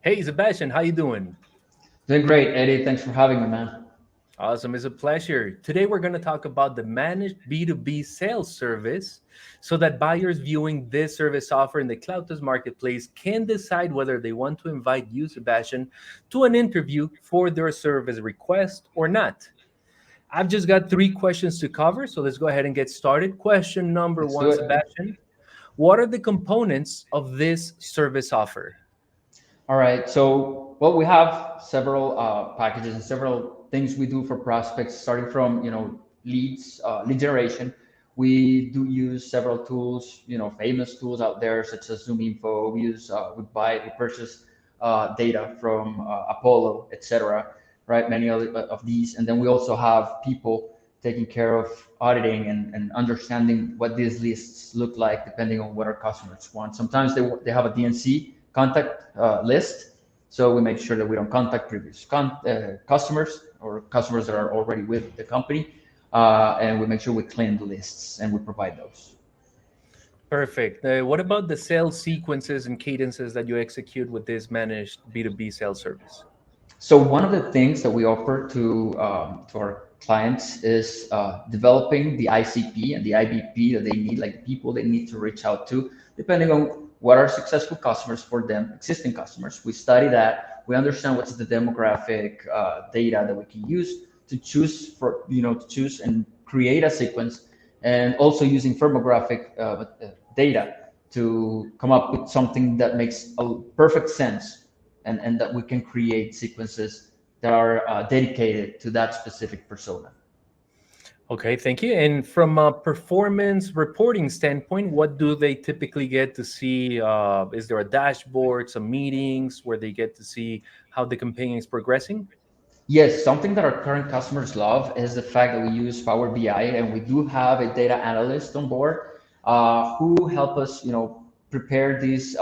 Hey Sebastian, how you doing? Doing great, Eddie. Thanks for having me, man. Awesome, it's a pleasure. Today we're going to talk about the managed B2B sales service so that buyers viewing this service offer in the Cloudtest marketplace can decide whether they want to invite you, Sebastian, to an interview for their service request or not. I've just got three questions to cover, so let's go ahead and get started. Question number Let's do one, it. Sebastian. What are the components of this service offer? All right. So, well, we have several packages and several things we do for prospects, starting from lead generation. We do use several tools, famous tools out there such as Zoom Info. We purchase data from Apollo, etc. Right, many of these, and then we also have people taking care of auditing and understanding what these lists look like depending on what our customers want. Sometimes they have a DNC contact list, so we make sure that we don't contact previous customers or customers that are already with the company, and we make sure we clean the lists and we provide those. Perfect. What about the sales sequences and cadences that you execute with this managed B2B sales service? So one of the things that we offer to our clients is developing the ICP and the IBP that they need, like the people they need to reach out to, depending on what are successful customers for them, existing customers. We study that. We understand what's the demographic data that we can use to choose and create a sequence, and also using firmographic data to come up with something that makes a perfect sense, and that we can create sequences that are dedicated to that specific persona. Okay, thank you. And from a performance reporting standpoint, what do they typically get to see? Is there a dashboard, some meetings where they get to see how the campaign is progressing? Yes, something that our current customers love is the fact that we use Power BI, and we do have a data analyst on board who help us, prepare these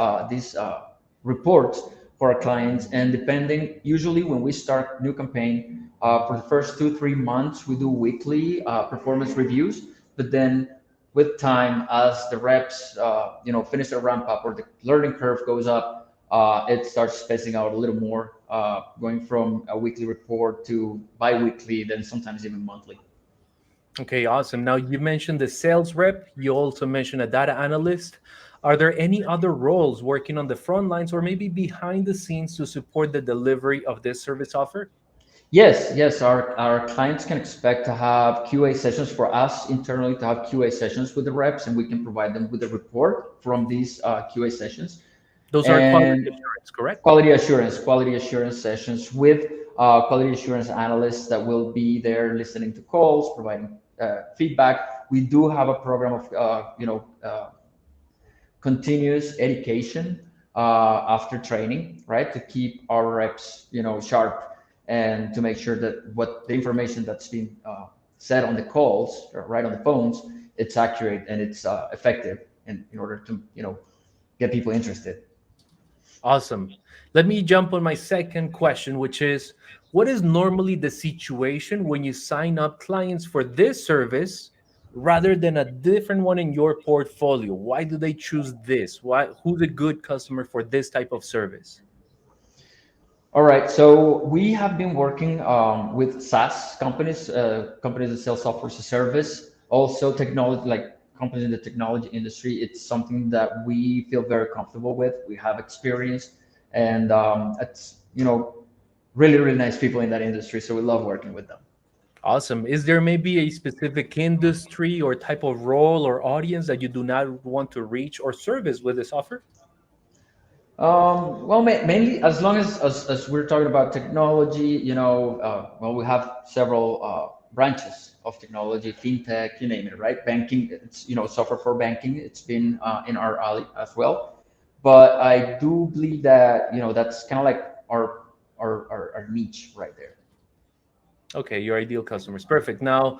reports for our clients. And depending, usually when we start new campaign, for the first 2 3 months, we do weekly performance reviews. But then, with time, as the reps, finish their ramp up or the learning curve goes up, it starts spacing out a little more, going from a weekly report to bi-weekly, then sometimes even monthly. Okay, awesome. Now you mentioned the sales rep, you also mentioned a data analyst. Are there any other roles working on the front lines or maybe behind the scenes to support the delivery of this service offer? Yes, yes, our clients can expect to have QA sessions for us internally, to have QA sessions with the reps, and we can provide them with a report from these QA sessions. Those are quality And assurance, correct? quality assurance sessions with quality assurance analysts that will be there listening to calls, providing feedback. We do have a program of continuous education after training, right, to keep our reps, sharp, and to make sure that what the information that's being said on the calls, or right on the phones, it's accurate and it's effective in order to get people interested. Awesome. Let me jump on my second question, which is what is normally the situation when you sign up clients for this service rather than a different one in your portfolio? Why do they choose this? Who's a good customer for this type of service? All right, so we have been working with SaaS companies, companies that sell software as a service, also technology, like companies in the technology industry. It's something that we feel very comfortable with. We have experience, and it's really really nice people in that industry, so we love working with them. Awesome. Is there maybe a specific industry or type of role or audience that you do not want to reach or service with this offer? Well, mainly as long as we're talking about technology, well, we have several branches of technology, fintech, you name it, right? Banking, it's software for banking. It's been in our alley as well, but I do believe that that's kind of like our niche right there. Okay, your ideal customers. Perfect. Now,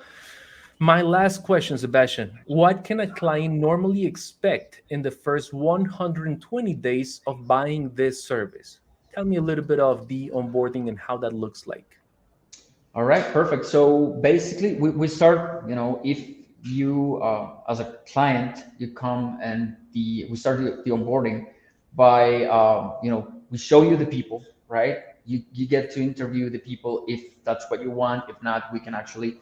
my last question, Sebastian. What can a client normally expect in the first 120 days of buying this service? Tell me a little bit of the onboarding and how that looks like. All right, perfect. So basically, we start, if you, as a client, you come and we start the onboarding by, we show you the people, right? You get to interview the people if that's what you want. If not, we can actually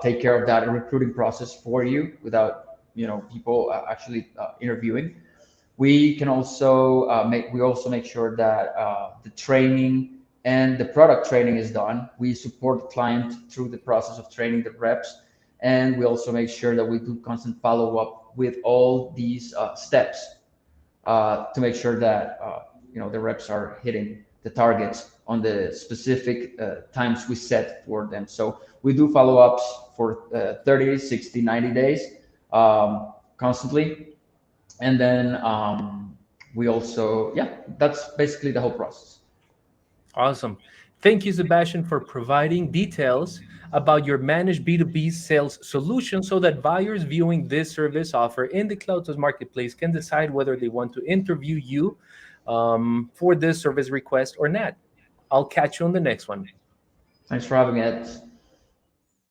take care of that recruiting process for you without people actually interviewing. We can also make sure that the training and the product training is done. We support the client through the process of training the reps, and we also make sure that we do constant follow up with all these steps to make sure that the reps are hitting the targets on the specific times we set for them. So we do follow ups for 30, 60, 90 days constantly. And then we also, yeah, that's basically the whole process. Awesome. Thank you, Sebastian, for providing details about your managed B2B sales solution so that buyers viewing this service offer in the CloudTools marketplace can decide whether they want to interview you for this service request or not. I'll catch you on the next one. Thanks for having me, Ed.